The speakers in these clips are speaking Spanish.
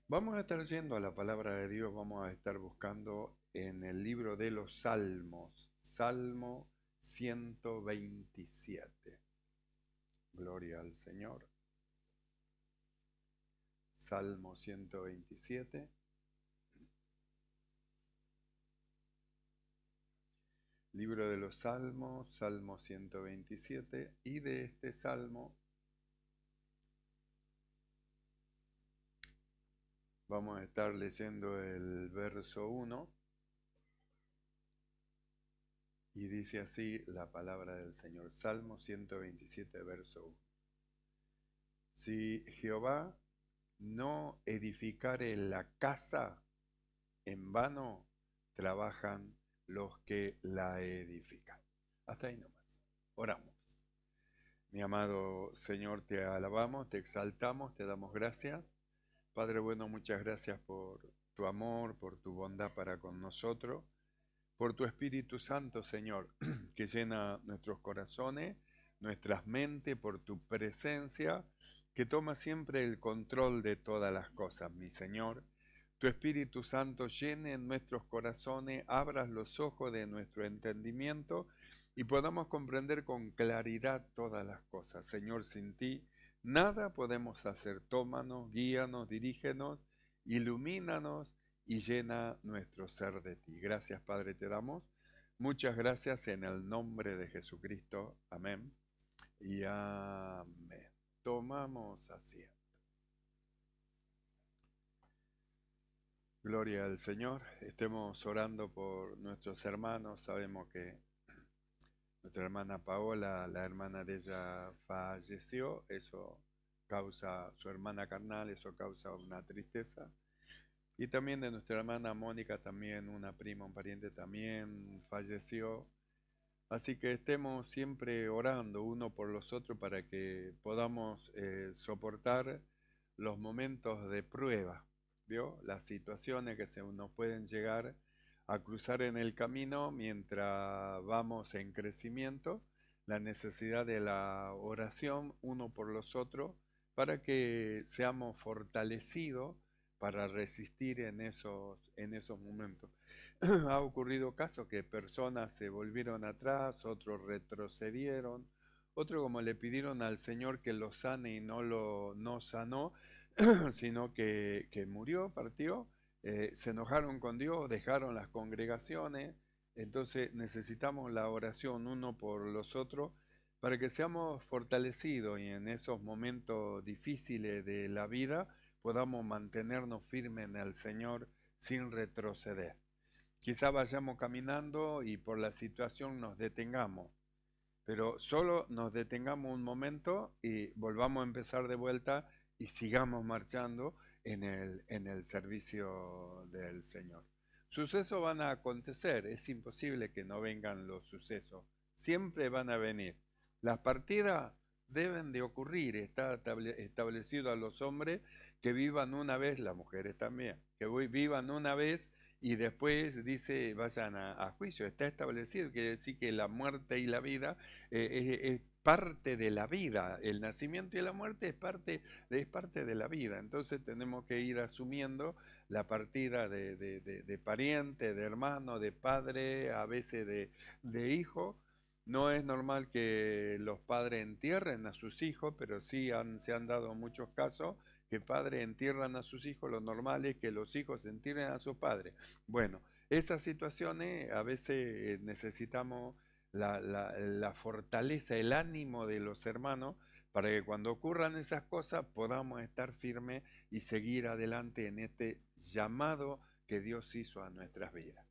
Vamos a estar yendo a la palabra de Dios, vamos a estar buscando en el libro de los Salmos, Salmo 127. Gloria al Señor. Salmo 127. Libro de los Salmos, Salmo 127. Y de este salmo vamos a estar leyendo el verso 1. Y dice así la palabra del Señor. Salmo 127, verso 1. Si Jehová no edificare la casa, en vano trabajan los que la edifican. Hasta ahí nomás. Oramos. Mi amado Señor, te alabamos, te exaltamos, te damos gracias. Padre bueno, muchas gracias por tu amor, por tu bondad para con nosotros, por tu Espíritu Santo, Señor, que llena nuestros corazones, nuestras mentes, por tu presencia, que toma siempre el control de todas las cosas, mi Señor. Tu Espíritu Santo llene en nuestros corazones, abras los ojos de nuestro entendimiento y podamos comprender con claridad todas las cosas. Señor, sin ti nada podemos hacer. Tómanos, guíanos, dirígenos, ilumínanos y llena nuestro ser de ti. Gracias, Padre, te damos. Muchas gracias en el nombre de Jesucristo. Amén y amén. Tomamos asiento. Gloria al Señor. Estemos orando por nuestros hermanos. Sabemos que nuestra hermana Paola, la hermana de ella, falleció. Eso causa, su hermana carnal, eso causa una tristeza. Y también de nuestra hermana Mónica, también una prima, un pariente también falleció. Así que estemos siempre orando uno por los otros para que podamos soportar los momentos de prueba, ¿vio? Las situaciones que se nos pueden llegar a cruzar en el camino mientras vamos en crecimiento, la necesidad de la oración uno por los otros para que seamos fortalecidos para resistir en esos momentos. Ha ocurrido casos que personas se volvieron atrás, otros retrocedieron, otros como le pidieron al Señor que lo sane y no sanó, sino que murió, partió, se enojaron con Dios, dejaron las congregaciones. Entonces necesitamos la oración uno por los otros para que seamos fortalecidos y en esos momentos difíciles de la vida podamos mantenernos firmes en el Señor sin retroceder. Quizá vayamos caminando y por la situación nos detengamos, pero solo nos detengamos un momento y volvamos a empezar de vuelta y sigamos marchando en el servicio del Señor. Sucesos van a acontecer, es imposible que no vengan los sucesos, siempre van a venir. Las partidas deben de ocurrir, está establecido a los hombres que vivan una vez, las mujeres también, que vivan una vez y después dice vayan a juicio, está establecido, quiere decir que la muerte y la vida es parte de la vida, el nacimiento y la muerte es parte de la vida, entonces tenemos que ir asumiendo la partida de pariente, de hermano, de padre, a veces de hijo. No es normal que los padres entierren a sus hijos, pero sí se han dado muchos casos que padres entierran a sus hijos. Lo normal es que los hijos entierren a sus padres. Bueno, esas situaciones a veces necesitamos la fortaleza, el ánimo de los hermanos para que cuando ocurran esas cosas podamos estar firmes y seguir adelante en este llamado que Dios hizo a nuestras vidas.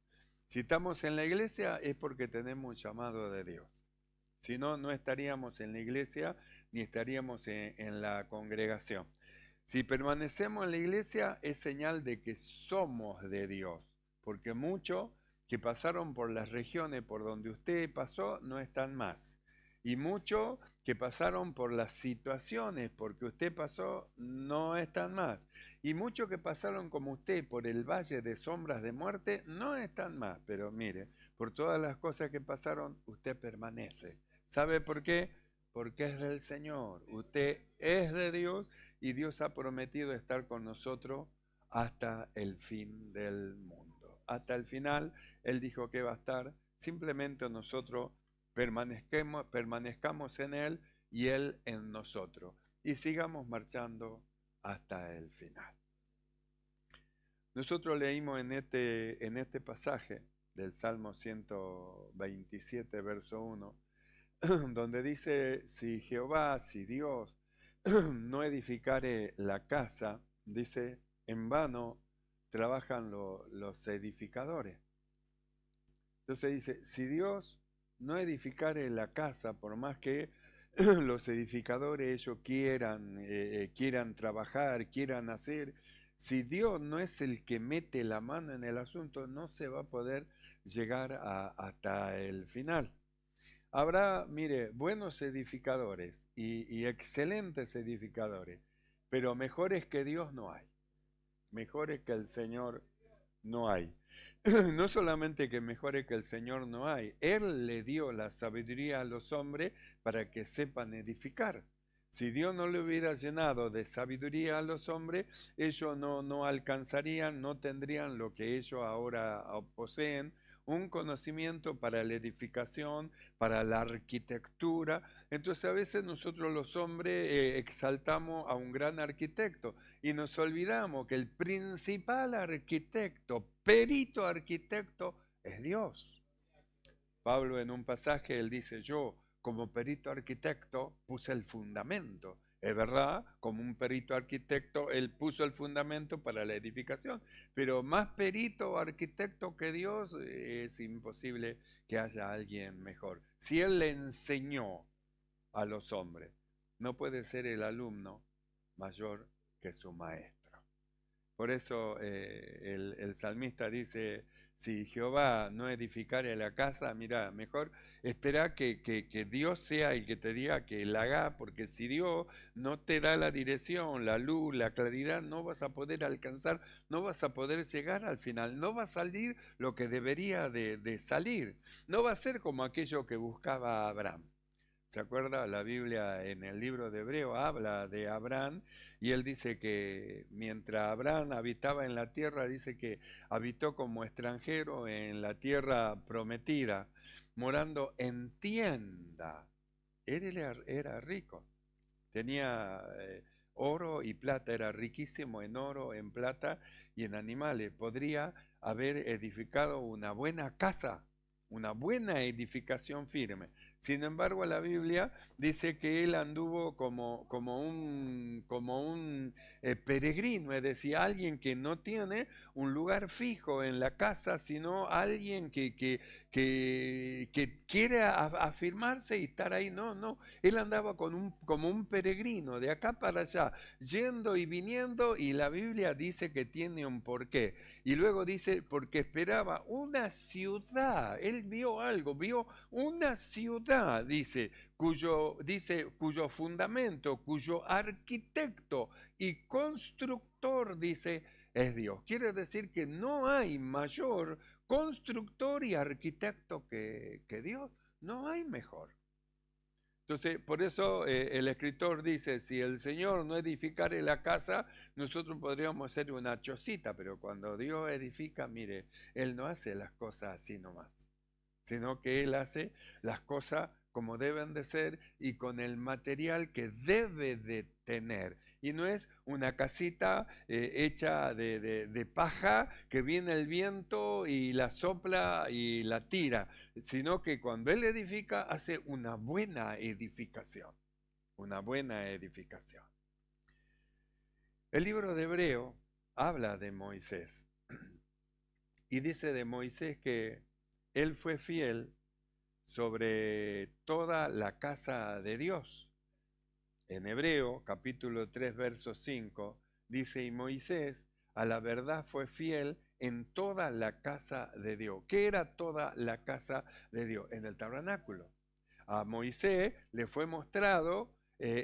Si estamos en la iglesia es porque tenemos un llamado de Dios. Si no, no estaríamos en la iglesia ni estaríamos en la congregación. Si permanecemos en la iglesia es señal de que somos de Dios, porque muchos que pasaron por las regiones por donde usted pasó no están más. Y muchos que pasaron por las situaciones porque usted pasó no están más. Y muchos que pasaron como usted por el valle de sombras de muerte no están más. Pero mire, por todas las cosas que pasaron, usted permanece. ¿Sabe por qué? Porque es del Señor. Usted es de Dios y Dios ha prometido estar con nosotros hasta el fin del mundo. Hasta el final, Él dijo que va a estar, simplemente nosotros permanezcamos en Él y Él en nosotros, y sigamos marchando hasta el final. Nosotros leímos en este pasaje del Salmo 127, verso 1, donde dice, si Dios no edificare la casa, dice, en vano trabajan los edificadores. Entonces dice, si Dios no edificare la casa, por más que los edificadores ellos quieran trabajar, quieran hacer, si Dios no es el que mete la mano en el asunto, no se va a poder llegar hasta el final. Habrá, mire, buenos edificadores y excelentes edificadores, pero mejores que Dios no hay. Mejores que el Señor no hay. No solamente que mejores que el Señor no hay, Él le dio la sabiduría a los hombres para que sepan edificar. Si Dios no le hubiera llenado de sabiduría a los hombres, ellos no alcanzarían, no tendrían lo que ellos ahora poseen, un conocimiento para la edificación, para la arquitectura. Entonces a veces nosotros los hombres exaltamos a un gran arquitecto y nos olvidamos que el principal arquitecto, perito arquitecto, es Dios. Pablo en un pasaje, él dice, yo como perito arquitecto puse el fundamento. Es verdad, como un perito arquitecto, él puso el fundamento para la edificación, pero más perito arquitecto que Dios es imposible que haya alguien mejor. Si él le enseñó a los hombres, no puede ser el alumno mayor que su maestro. Por eso el salmista dice, si Jehová no edificare la casa, mira, mejor espera que Dios sea el que te diga que la haga, porque si Dios no te da la dirección, la luz, la claridad, no vas a poder alcanzar, no vas a poder llegar al final, no va a salir lo que debería de salir, no va a ser como aquello que buscaba Abraham. ¿Se acuerda? La Biblia en el libro de Hebreo habla de Abraham y él dice que mientras Abraham habitaba en la tierra, dice que habitó como extranjero en la tierra prometida, morando en tienda. Él era rico, tenía oro y plata, era riquísimo en oro, en plata y en animales. Podría haber edificado una buena casa, una buena edificación firme. Sin embargo, la Biblia dice que él anduvo como un peregrino, es decir, alguien que no tiene un lugar fijo en la casa, sino alguien que quiere afirmarse y estar ahí. No, él andaba como un peregrino de acá para allá, yendo y viniendo, y la Biblia dice que tiene un porqué. Y luego dice, porque esperaba una ciudad, él vio algo, vio una ciudad, dice, cuyo fundamento, cuyo arquitecto y constructor, dice, es Dios. Quiere decir que no hay mayor constructor y arquitecto que Dios, no hay mejor. Entonces, por eso el escritor dice, si el Señor no edificare la casa, nosotros podríamos hacer una chocita, pero cuando Dios edifica, mire, Él no hace las cosas así nomás, sino que Él hace las cosas como deben de ser y con el material que debe de tener. Y no es una casita hecha de paja que viene el viento y la sopla y la tira, sino que cuando Él edifica hace una buena edificación, una buena edificación. El libro de Hebreo habla de Moisés y dice de Moisés que él fue fiel sobre toda la casa de Dios. En Hebreo, capítulo 3, verso 5, dice, y Moisés a la verdad fue fiel en toda la casa de Dios. ¿Qué era toda la casa de Dios? En el tabernáculo. A Moisés le fue mostrado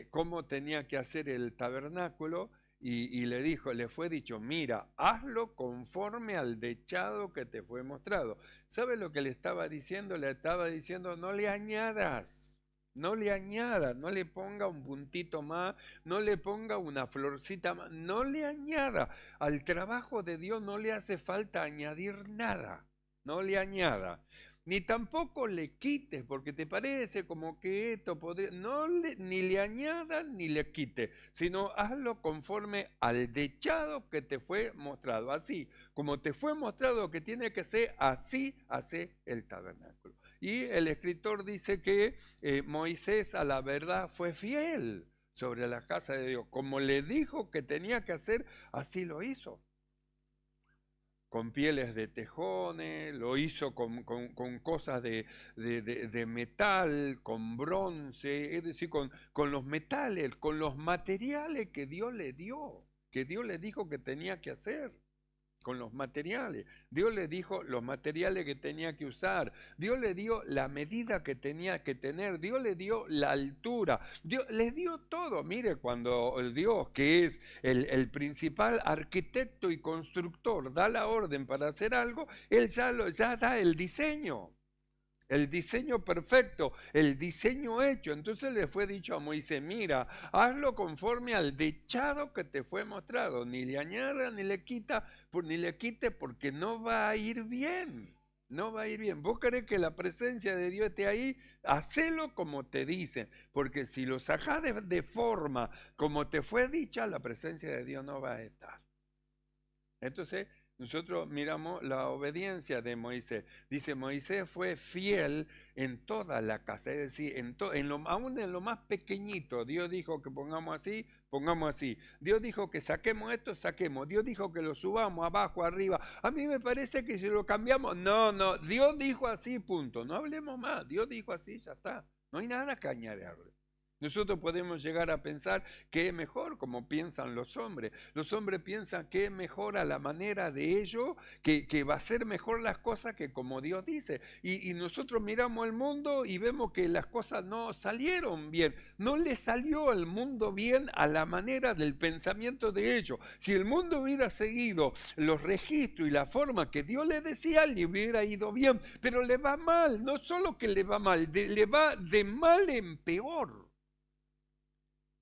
cómo tenía que hacer el tabernáculo y le fue dicho, mira, hazlo conforme al dechado que te fue mostrado. ¿Sabe lo que le estaba diciendo? Le estaba diciendo, no le añadas. No le añada, no le ponga un puntito más, no le ponga una florcita más, no le añada. Al trabajo de Dios no le hace falta añadir nada, no le añada. Ni tampoco le quites, porque te parece como que esto podría, ni le añada ni le quite, sino hazlo conforme al dechado que te fue mostrado. Así como te fue mostrado que tiene que ser, así hace el tabernáculo. Y el escritor dice que Moisés a la verdad fue fiel sobre la casa de Dios. Como le dijo que tenía que hacer, así lo hizo. Con pieles de tejones, lo hizo con cosas de metal, con bronce, es decir, con los metales, con los materiales que Dios le dio, que Dios le dijo que tenía que hacer. Con los materiales. Dios le dijo los materiales que tenía que usar. Dios le dio la medida que tenía que tener. Dios le dio la altura. Dios le dio todo. Mire, cuando el Dios, que es el principal arquitecto y constructor, da la orden para hacer algo, Él ya da el diseño. El diseño perfecto, el diseño hecho. Entonces le fue dicho a Moisés, mira, hazlo conforme al dechado que te fue mostrado. Ni le añada ni le quita, ni le quite, porque no va a ir bien. No va a ir bien. Vos querés que la presencia de Dios esté ahí, hacelo como te dicen. Porque si lo sacás de forma como te fue dicha, la presencia de Dios no va a estar. Entonces, nosotros miramos la obediencia de Moisés. Dice, Moisés fue fiel en toda la casa, es decir, aún en lo más pequeñito. Dios dijo que pongamos así, pongamos así. Dios dijo que saquemos esto, saquemos. Dios dijo que lo subamos abajo, arriba. A mí me parece que si lo cambiamos, no, Dios dijo así, punto. No hablemos más, Dios dijo así, ya está. No hay nada que añadirle. Nosotros podemos llegar a pensar que es mejor como piensan los hombres. Los hombres piensan que es mejor a la manera de ellos, que va a ser mejor las cosas que como Dios dice. Y nosotros miramos el mundo y vemos que las cosas no salieron bien. No le salió al mundo bien a la manera del pensamiento de ellos. Si el mundo hubiera seguido los registros y la forma que Dios le decía, le hubiera ido bien. Pero le va mal, no solo que le va mal, le va de mal en peor.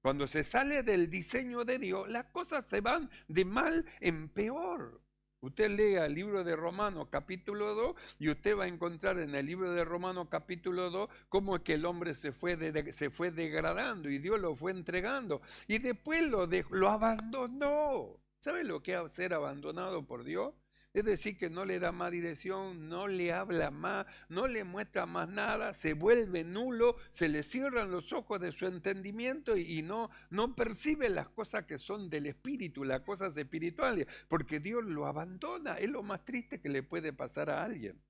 Cuando se sale del diseño de Dios, las cosas se van de mal en peor. Usted lea el libro de Romanos capítulo 2 y usted va a encontrar en el libro de Romanos capítulo 2 cómo es que el hombre se fue degradando y Dios lo fue entregando. Y después lo abandonó. ¿Sabe lo que es ser abandonado por Dios? Es decir, que no le da más dirección, no le habla más, no le muestra más nada, se vuelve nulo, se le cierran los ojos de su entendimiento y no percibe las cosas que son del espíritu, las cosas espirituales, porque Dios lo abandona. Es lo más triste que le puede pasar a alguien.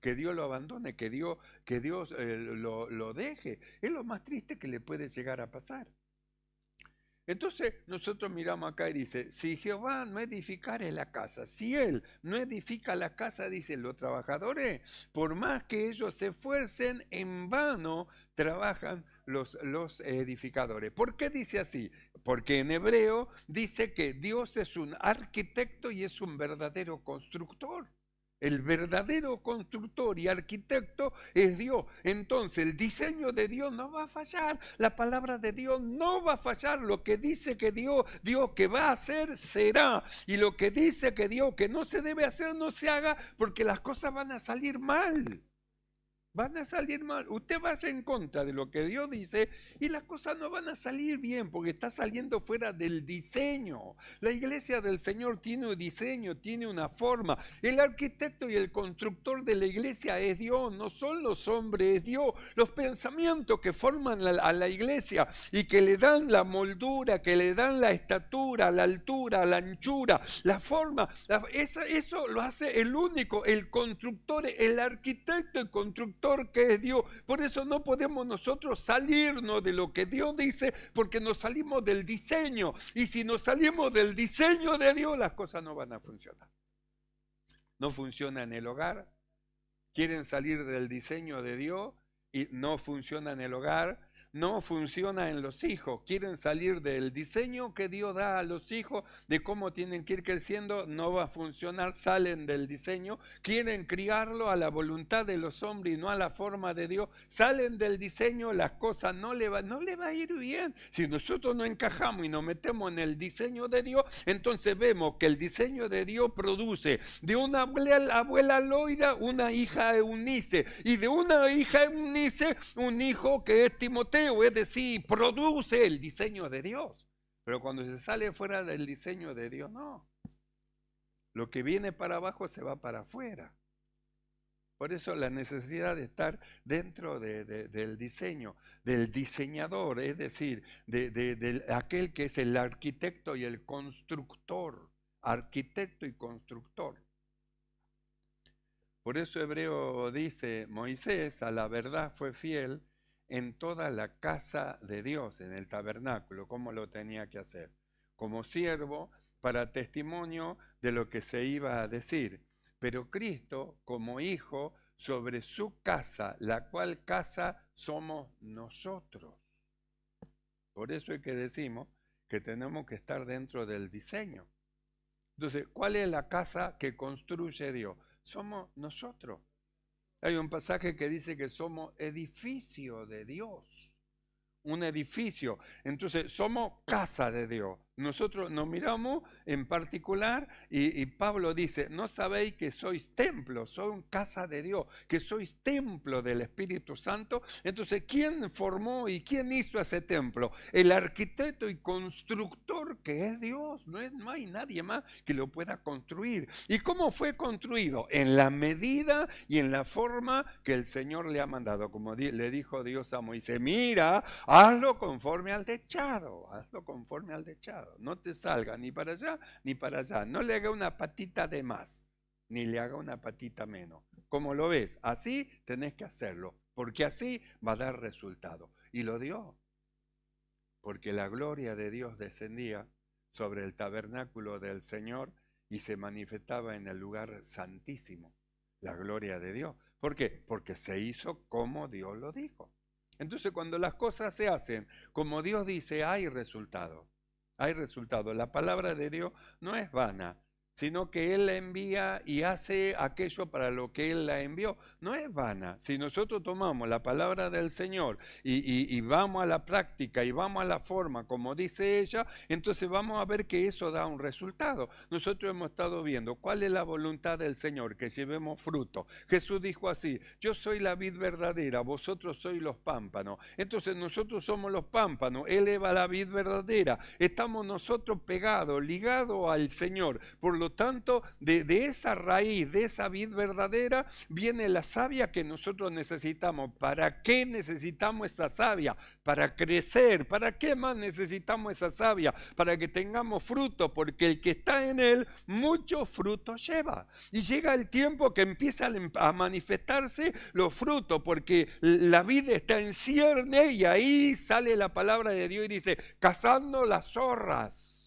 Que Dios lo abandone, que Dios lo deje. Es lo más triste que le puede llegar a pasar. Entonces nosotros miramos acá y dice, si Jehová no edificare la casa, si Él no edifica la casa, dicen los trabajadores, por más que ellos se esfuercen, en vano trabajan los edificadores. ¿Por qué dice así? Porque en hebreo dice que Dios es un arquitecto y es un verdadero constructor. El verdadero constructor y arquitecto es Dios. Entonces el diseño de Dios no va a fallar. La palabra de Dios no va a fallar. Lo que dice que Dios que va a hacer, será. Y lo que dice que Dios que no se debe hacer, no se haga, porque las cosas van a salir mal. Van a salir mal. Usted vaya en contra de lo que Dios dice y las cosas no van a salir bien porque está saliendo fuera del diseño. La iglesia del Señor tiene un diseño, tiene una forma. El arquitecto y el constructor de la iglesia es Dios, no son los hombres, es Dios. Los pensamientos que forman a la iglesia y que le dan la moldura, que le dan la estatura, la altura, la anchura, la forma, eso lo hace el único, el constructor, el arquitecto y constructor que es Dios. Por eso no podemos nosotros salirnos de lo que Dios dice, porque nos salimos del diseño, y si nos salimos del diseño de Dios, las cosas no van a funcionar. No funciona en el hogar. Quieren salir del diseño de Dios y no funciona en el hogar. no funciona en los hijos. Quieren salir del diseño que Dios da a los hijos, de cómo tienen que ir creciendo, no va a funcionar, salen del diseño. Quieren criarlo a la voluntad de los hombres y no a la forma de Dios, salen del diseño, las cosas no le va a ir bien. Si nosotros no encajamos y nos metemos en el diseño de Dios, entonces vemos que el diseño de Dios produce de una abuela Loida una hija Eunice, y de una hija Eunice un hijo que es Timoteo, es decir, produce el diseño de Dios. Pero cuando se sale fuera del diseño de Dios, no. Lo que viene para abajo se va para afuera. Por eso la necesidad de estar dentro del diseño, del diseñador, es decir, de aquel que es el arquitecto y el constructor, arquitecto y constructor. Por eso Hebreo dice, Moisés a la verdad fue fiel en toda la casa de Dios, en el tabernáculo, como lo tenía que hacer, como siervo para testimonio de lo que se iba a decir. Pero Cristo, como hijo, sobre su casa, la cual casa somos nosotros. Por eso es que decimos que tenemos que estar dentro del diseño. Entonces, ¿cuál es la casa que construye Dios? Somos nosotros. Hay un pasaje que dice que somos edificio de Dios. Un edificio. Entonces, somos casa de Dios. Nosotros nos miramos en particular y Pablo dice, no sabéis que sois templo, sois casa de Dios, que sois templo del Espíritu Santo. Entonces, ¿quién formó y quién hizo ese templo? El arquitecto y constructor que es Dios. No hay nadie más que lo pueda construir. ¿Y cómo fue construido? En la medida y en la forma que el Señor le ha mandado. Como le dijo Dios a Moisés, mira, hazlo conforme al techado, hazlo conforme al techado. No te salga ni para allá ni para allá. No le haga una patita de más, ni le haga una patita menos. Como lo ves, así tenés que hacerlo, porque así va a dar resultado. Y lo dio, porque la gloria de Dios descendía sobre el tabernáculo del Señor y se manifestaba en el lugar santísimo, la gloria de Dios. ¿Por qué? Porque se hizo como Dios lo dijo. Entonces, cuando las cosas se hacen como Dios dice, hay resultado. Hay resultado. La palabra de Dios no es vana, sino que Él la envía y hace aquello para lo que Él la envió. No es vana. Si nosotros tomamos la palabra del Señor y vamos a la práctica y vamos a la forma como dice ella, entonces vamos a ver que eso da un resultado. Nosotros hemos estado viendo cuál es la voluntad del Señor, que llevemos fruto. Jesús dijo así, yo soy la vid verdadera, vosotros sois los pámpanos. Entonces nosotros somos los pámpanos, Él es la vid verdadera. Estamos nosotros pegados, ligados al Señor. Por lo tanto, de esa raíz, de esa vid verdadera, viene la savia que nosotros necesitamos. ¿Para qué necesitamos esa savia? Para crecer. ¿Para qué más necesitamos esa savia? Para que tengamos fruto, porque el que está en él, mucho fruto lleva. Y llega el tiempo que empiezan a manifestarse los frutos, porque la vida está en cierne y ahí sale la palabra de Dios y dice, cazando las zorras.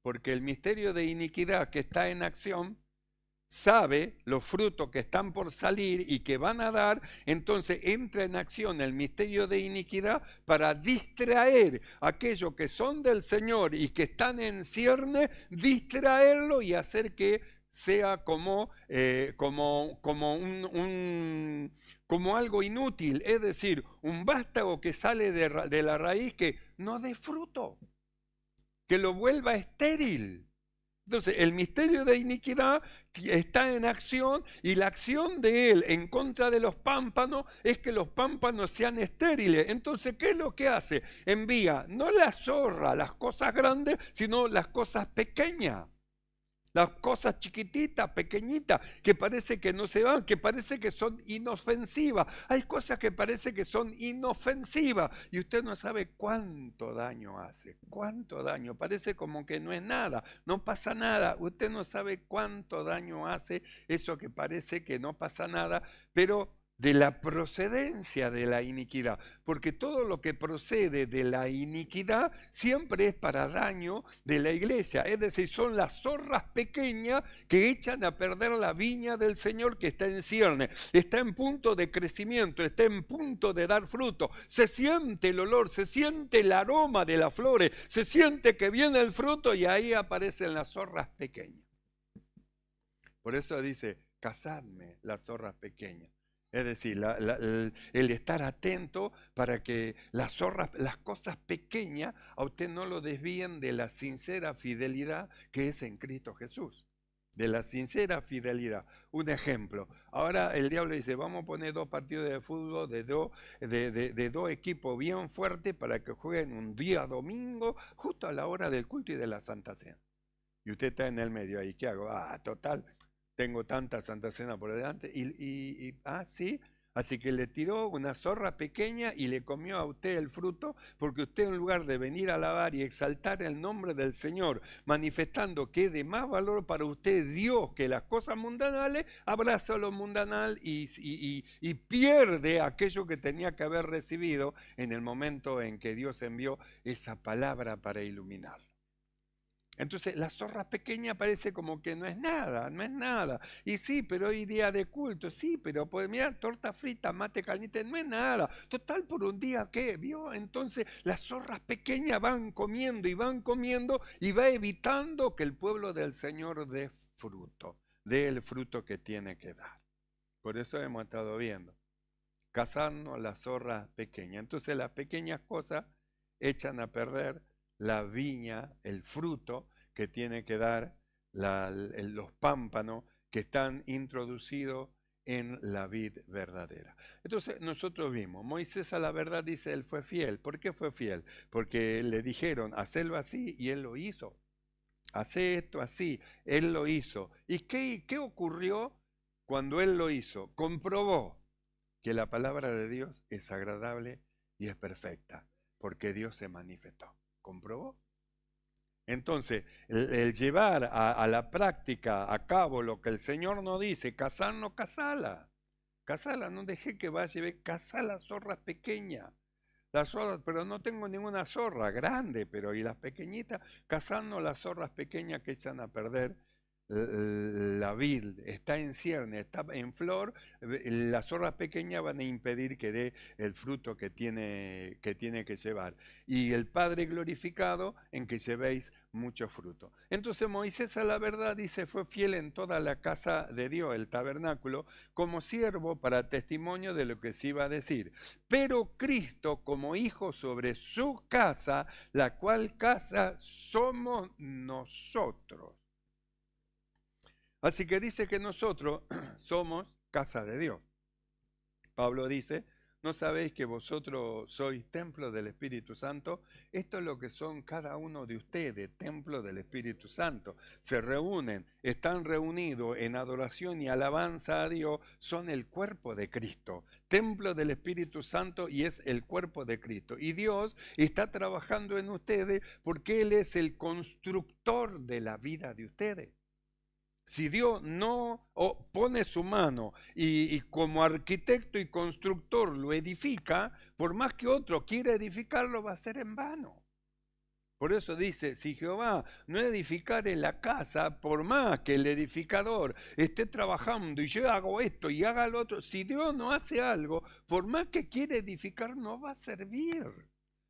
Porque el misterio de iniquidad que está en acción sabe los frutos que están por salir y que van a dar, entonces entra en acción el misterio de iniquidad para distraer a aquellos que son del Señor y que están en cierne, distraerlo y hacer que sea como algo inútil, es decir, un vástago que sale de la raíz que no dé fruto, que lo vuelva estéril. Entonces, el misterio de iniquidad está en acción y la acción de él en contra de los pámpanos es que los pámpanos sean estériles. Entonces, ¿qué es lo que hace? Envía no la zorra, las cosas grandes, sino las cosas pequeñas. Las cosas chiquititas, pequeñitas, que parece que no se van, que parece que son inofensivas. Hay cosas que parece que son inofensivas y usted no sabe cuánto daño hace, cuánto daño. Parece como que no es nada, no pasa nada. Usted no sabe cuánto daño hace eso que parece que no pasa nada, pero de la procedencia de la iniquidad, porque todo lo que procede de la iniquidad siempre es para daño de la iglesia, es decir, son las zorras pequeñas que echan a perder la viña del Señor que está en cierne, está en punto de crecimiento, está en punto de dar fruto, se siente el olor, se siente el aroma de las flores, se siente que viene el fruto y ahí aparecen las zorras pequeñas. Por eso dice, cazadme las zorras pequeñas. Es decir, el estar atento para que las zorras, las cosas pequeñas, a usted no lo desvíen de la sincera fidelidad que es en Cristo Jesús. De la sincera fidelidad. Un ejemplo. Ahora el diablo dice, vamos a poner 2 partidos de fútbol de dos equipos bien fuertes para que jueguen un día domingo, justo a la hora del culto y de la Santa Cena. Y usted está en el medio ahí, ¿qué hago? Total, tengo tanta Santa Cena por delante. Sí, así que le tiró una zorra pequeña y le comió a usted el fruto, porque usted en lugar de venir a alabar y exaltar el nombre del Señor, manifestando que es de más valor para usted Dios que las cosas mundanales, abraza lo mundanal y pierde aquello que tenía que haber recibido en el momento en que Dios envió esa palabra para iluminarlo. Entonces la zorra pequeña parece como que no es nada, no es nada. Y sí, pero hoy día de culto, sí, pero pues mira, torta frita, mate caliente, no es nada. Total, por un día, ¿qué? ¿Vio? Entonces las zorras pequeñas van comiendo y va evitando que el pueblo del Señor dé el fruto que tiene que dar. Por eso hemos estado viendo, cazarnos las zorras pequeñas. Entonces las pequeñas cosas echan a perder la viña, el fruto que tiene que dar los pámpanos que están introducidos en la vid verdadera. Entonces nosotros vimos, Moisés a la verdad dice, él fue fiel. ¿Por qué fue fiel? Porque le dijeron, hacelo así y él lo hizo. Hace esto así, él lo hizo. ¿Y qué ocurrió cuando él lo hizo? Comprobó que la palabra de Dios es agradable y es perfecta, porque Dios se manifestó. ¿Comprobó? Entonces, el llevar a la práctica, a cabo lo que el Señor nos dice, cazar, no cazala. Cazala, no deje que vaya, cazar las zorras pequeñas. Las zorras, pero no tengo ninguna zorra grande, pero y las pequeñitas, cazando las zorras pequeñas que echan a perder la vid, está en cierne, está en flor, las zorras pequeñas van a impedir que dé el fruto que tiene que llevar. Y el Padre glorificado en que llevéis mucho fruto. Entonces Moisés a la verdad dice, fue fiel en toda la casa de Dios, el tabernáculo, como siervo para testimonio de lo que se iba a decir. Pero Cristo como hijo sobre su casa, la cual casa somos nosotros. Así que dice que nosotros somos casa de Dios. Pablo dice, ¿no sabéis que vosotros sois templo del Espíritu Santo? Esto es lo que son cada uno de ustedes, templo del Espíritu Santo. Se reúnen, están reunidos en adoración y alabanza a Dios, son el cuerpo de Cristo, templo del Espíritu Santo y es el cuerpo de Cristo. Y Dios está trabajando en ustedes porque Él es el constructor de la vida de ustedes. Si Dios no pone su mano y como arquitecto y constructor lo edifica, por más que otro quiera edificarlo, va a ser en vano. Por eso dice, si Jehová no edificare la casa, por más que el edificador esté trabajando y yo hago esto y haga lo otro, si Dios no hace algo, por más que quiera edificar, no va a servir.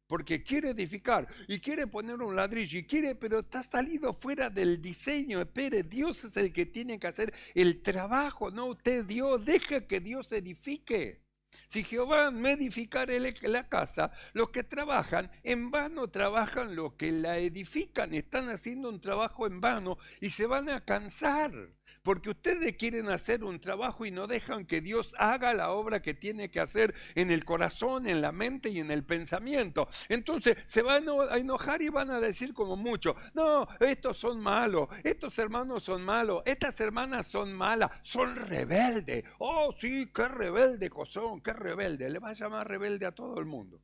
Porque quiere edificar y quiere poner un ladrillo y quiere, pero está salido fuera del diseño. Espere, Dios es el que tiene que hacer el trabajo, no usted. Dios, deje que Dios edifique. Si Jehová no edificare la casa, los que trabajan en vano trabajan, los que la edifican están haciendo un trabajo en vano y se van a cansar. Porque ustedes quieren hacer un trabajo y no dejan que Dios haga la obra que tiene que hacer en el corazón, en la mente y en el pensamiento. Entonces se van a enojar y van a decir como mucho, no, estos son malos, estos hermanos son malos, estas hermanas son malas, son rebeldes. Oh sí, qué rebelde son, qué rebelde. Le va a llamar rebelde a todo el mundo.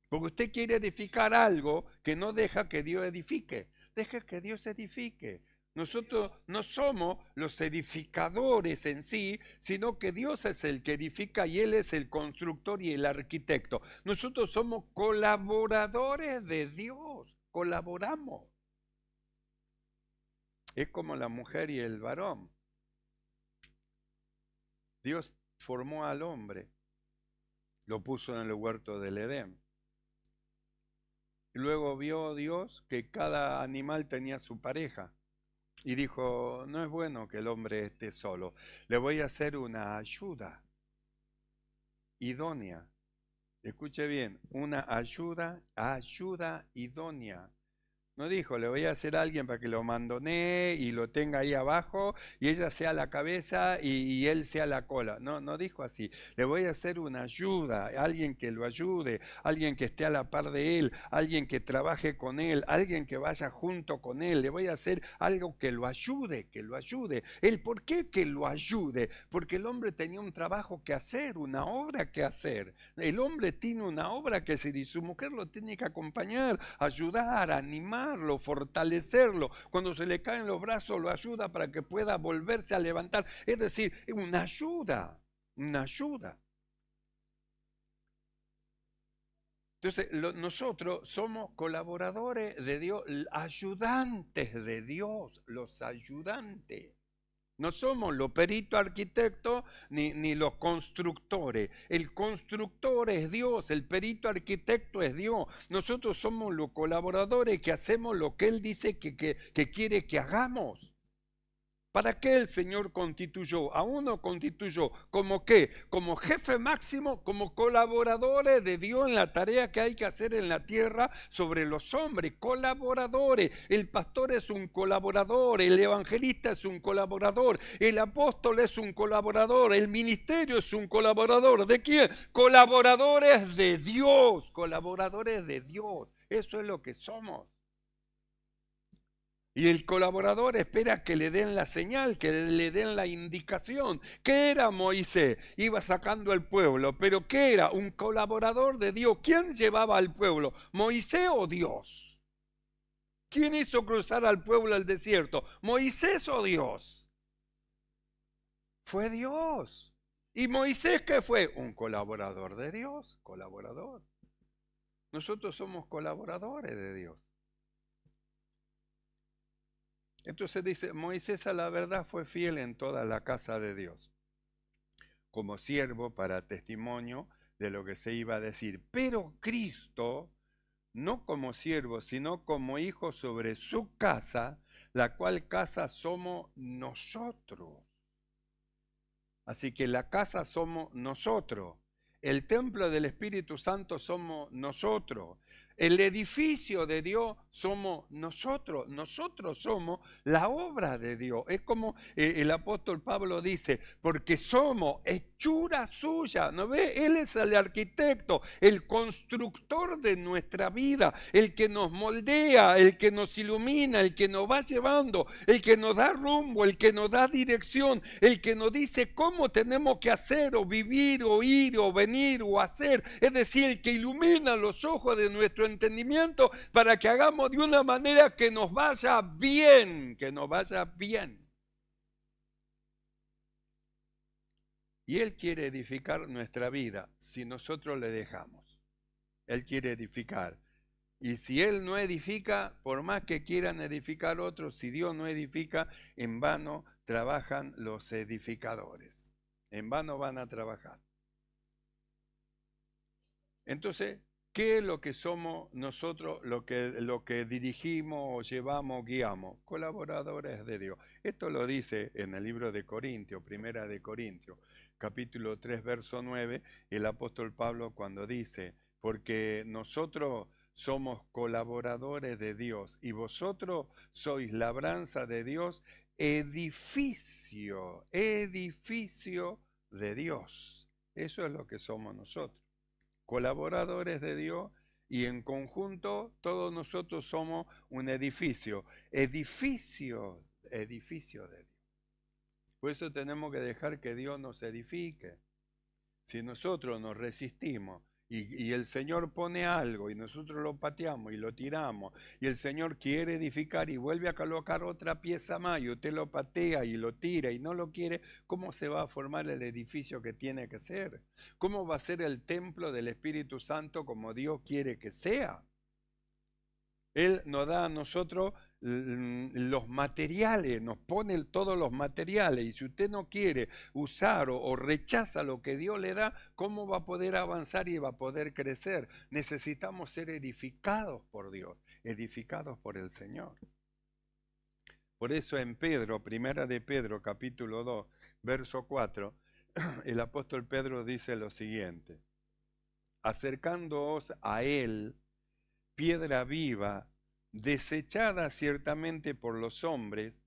Porque usted quiere edificar algo que no deja que Dios edifique. Deje que Dios edifique. Nosotros no somos los edificadores en sí, sino que Dios es el que edifica y Él es el constructor y el arquitecto. Nosotros somos colaboradores de Dios, colaboramos. Es como la mujer y el varón. Dios formó al hombre, lo puso en el huerto del Edén. Y luego vio Dios que cada animal tenía su pareja. Y dijo, no es bueno que el hombre esté solo, le voy a hacer una ayuda idónea. Escuche bien, una ayuda idónea. No dijo, le voy a hacer a alguien para que lo mandonee y lo tenga ahí abajo y ella sea la cabeza y él sea la cola. No, no dijo así. Le voy a hacer una ayuda, alguien que lo ayude, alguien que esté a la par de él, alguien que trabaje con él, alguien que vaya junto con él. Le voy a hacer algo que lo ayude, que lo ayude. ¿El por qué que lo ayude? Porque el hombre tenía un trabajo que hacer, una obra que hacer. El hombre tiene una obra que hacer y su mujer lo tiene que acompañar, ayudar, animar, fortalecerlo. Cuando se le caen los brazos, lo ayuda para que pueda volverse a levantar. Es decir, una ayuda, una ayuda. Entonces, nosotros somos colaboradores de Dios, ayudantes de Dios, los ayudantes. No somos los peritos arquitectos ni los constructores. El constructor es Dios, el perito arquitecto es Dios. Nosotros somos los colaboradores que hacemos lo que Él dice que quiere que hagamos. ¿Para qué el Señor constituyó? A uno constituyó como qué, como jefe máximo, como colaboradores de Dios en la tarea que hay que hacer en la tierra sobre los hombres, colaboradores. El pastor es un colaborador, el evangelista es un colaborador, el apóstol es un colaborador, el ministerio es un colaborador. ¿De quién? Colaboradores de Dios, colaboradores de Dios. Eso es lo que somos. Y el colaborador espera que le den la señal, que le den la indicación. ¿Qué era Moisés? Iba sacando al pueblo, pero ¿qué era? Un colaborador de Dios. ¿Quién llevaba al pueblo? ¿Moisés o Dios? ¿Quién hizo cruzar al pueblo al desierto? ¿Moisés o Dios? Fue Dios. ¿Y Moisés qué fue? Un colaborador de Dios, colaborador. Nosotros somos colaboradores de Dios. Entonces dice, Moisés a la verdad fue fiel en toda la casa de Dios, como siervo para testimonio de lo que se iba a decir. Pero Cristo, no como siervo, sino como hijo sobre su casa, la cual casa somos nosotros. Así que la casa somos nosotros. El templo del Espíritu Santo somos nosotros. El edificio de Dios somos nosotros. Nosotros somos la obra de Dios. Es como el apóstol Pablo dice, porque somos hechura suya. ¿No ve? Él es el arquitecto, el constructor de nuestra vida, el que nos moldea, el que nos ilumina, el que nos va llevando, el que nos da rumbo, el que nos da dirección, el que nos dice cómo tenemos que hacer o vivir o ir o venir o hacer. Es decir, el que ilumina los ojos de nuestro entendimiento para que hagamos de una manera que nos vaya bien, que nos vaya bien. Y Él quiere edificar nuestra vida si nosotros le dejamos. Él quiere edificar. Y si Él no edifica, por más que quieran edificar otros, si Dios no edifica, en vano trabajan los edificadores. En vano van a trabajar. Entonces, ¿qué es lo que somos nosotros, lo que dirigimos o llevamos, guiamos? Colaboradores de Dios. Esto lo dice en el libro de Corintios, Primera de Corintios, capítulo 3, verso 9, el apóstol Pablo cuando dice, porque nosotros somos colaboradores de Dios y vosotros sois labranza de Dios, edificio de Dios. Eso es lo que somos nosotros. Colaboradores de Dios y en conjunto todos nosotros somos un edificio de Dios. Por eso tenemos que dejar que Dios nos edifique. Si nosotros nos resistimos y el Señor pone algo y nosotros lo pateamos y lo tiramos y el Señor quiere edificar y vuelve a colocar otra pieza más y usted lo patea y lo tira y no lo quiere, ¿cómo se va a formar el edificio que tiene que ser? ¿Cómo va a ser el templo del Espíritu Santo como Dios quiere que sea? Él nos da a nosotros los materiales, nos pone todos los materiales, y si usted no quiere usar o rechaza lo que Dios le da, ¿cómo va a poder avanzar y va a poder crecer? Necesitamos ser edificados por Dios, edificados por el Señor. Por eso en Pedro, primera de Pedro, capítulo 2, verso 4, el apóstol Pedro dice lo siguiente: acercándoos a Él, piedra viva, desechada ciertamente por los hombres,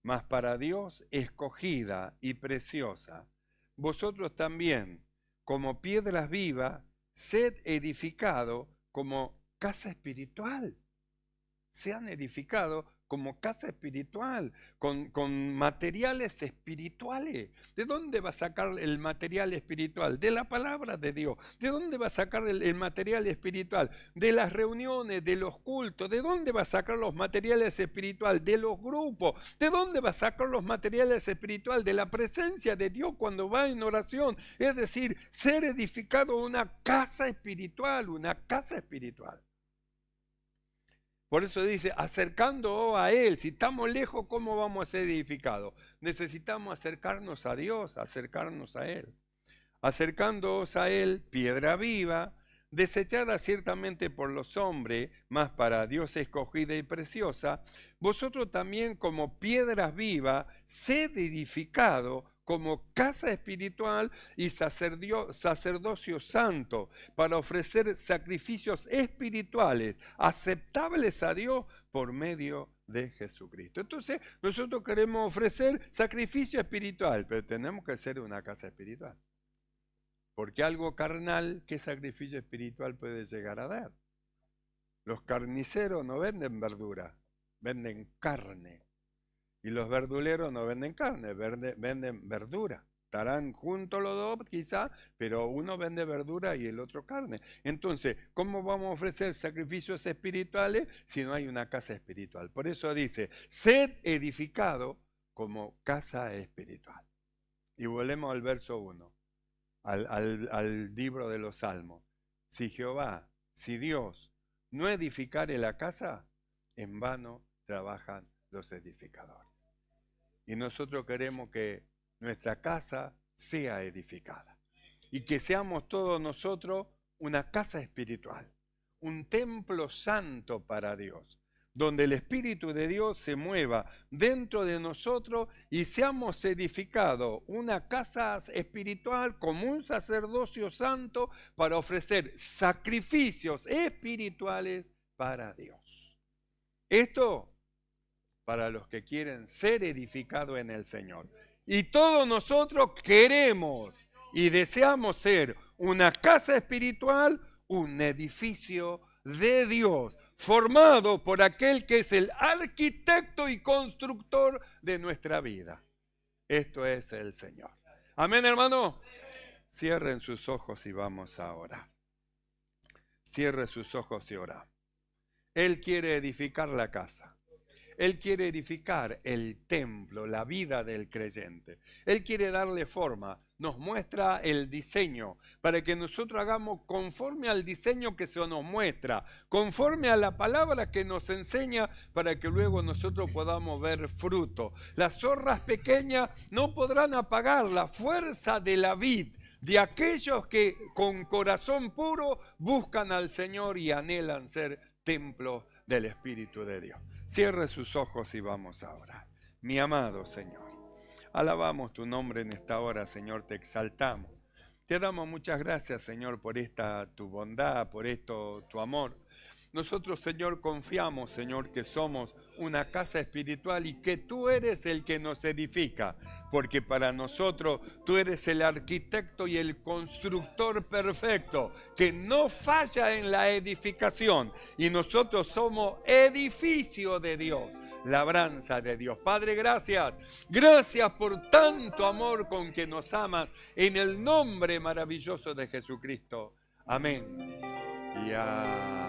mas para Dios escogida y preciosa. Vosotros también, como piedras vivas, sed edificado como casa espiritual. Sean edificados como casa espiritual, con materiales espirituales. ¿De dónde va a sacar el material espiritual? De la palabra de Dios. ¿De dónde va a sacar el material espiritual? De las reuniones, de los cultos. ¿De dónde va a sacar los materiales espirituales? De los grupos. ¿De dónde va a sacar los materiales espirituales? De la presencia de Dios cuando va en oración. Es decir, ser edificado una casa espiritual, una casa espiritual. Por eso dice, acercándoos a Él. Si estamos lejos, ¿cómo vamos a ser edificados? Necesitamos acercarnos a Dios, acercarnos a Él. Acercándoos a Él, piedra viva, desechada ciertamente por los hombres, mas para Dios escogida y preciosa, vosotros también como piedras vivas, sed edificados como casa espiritual y sacerdocio santo, para ofrecer sacrificios espirituales aceptables a Dios por medio de Jesucristo. Entonces, nosotros queremos ofrecer sacrificio espiritual, pero tenemos que ser una casa espiritual. Porque algo carnal, ¿qué sacrificio espiritual puede llegar a dar? Los carniceros no venden verdura, venden carne. Y los verduleros no venden carne, venden verdura. Estarán juntos los dos quizá, pero uno vende verdura y el otro carne. Entonces, ¿cómo vamos a ofrecer sacrificios espirituales si no hay una casa espiritual? Por eso dice, sed edificado como casa espiritual. Y volvemos al verso 1, al libro de los Salmos. Si Jehová, si Dios no edificare la casa, en vano trabajan los edificadores. Y nosotros queremos que nuestra casa sea edificada y que seamos todos nosotros una casa espiritual, un templo santo para Dios, donde el Espíritu de Dios se mueva dentro de nosotros y seamos edificados una casa espiritual como un sacerdocio santo para ofrecer sacrificios espirituales para Dios. Esto para los que quieren ser edificados en el Señor. Y todos nosotros queremos y deseamos ser una casa espiritual, un edificio de Dios, formado por aquel que es el arquitecto y constructor de nuestra vida. Esto es el Señor. Amén, hermano. Cierren sus ojos y vamos a orar. Cierre sus ojos y ora. Él quiere edificar la casa. Él quiere edificar el templo, la vida del creyente. Él quiere darle forma, nos muestra el diseño para que nosotros hagamos conforme al diseño que se nos muestra, conforme a la palabra que nos enseña para que luego nosotros podamos ver fruto. Las zorras pequeñas no podrán apagar la fuerza de la vid, de aquellos que con corazón puro buscan al Señor y anhelan ser templo del Espíritu de Dios. Cierre sus ojos y vamos a orar. Mi amado Señor, alabamos tu nombre en esta hora, Señor, te exaltamos. Te damos muchas gracias, Señor, por esta tu bondad, por esto tu amor. Nosotros, Señor, confiamos, Señor, que somos una casa espiritual y que tú eres el que nos edifica, porque para nosotros tú eres el arquitecto y el constructor perfecto, que no falla en la edificación, y nosotros somos edificio de Dios, labranza de Dios. Padre, gracias. Gracias por tanto amor con que nos amas, en el nombre maravilloso de Jesucristo. Amén. Y a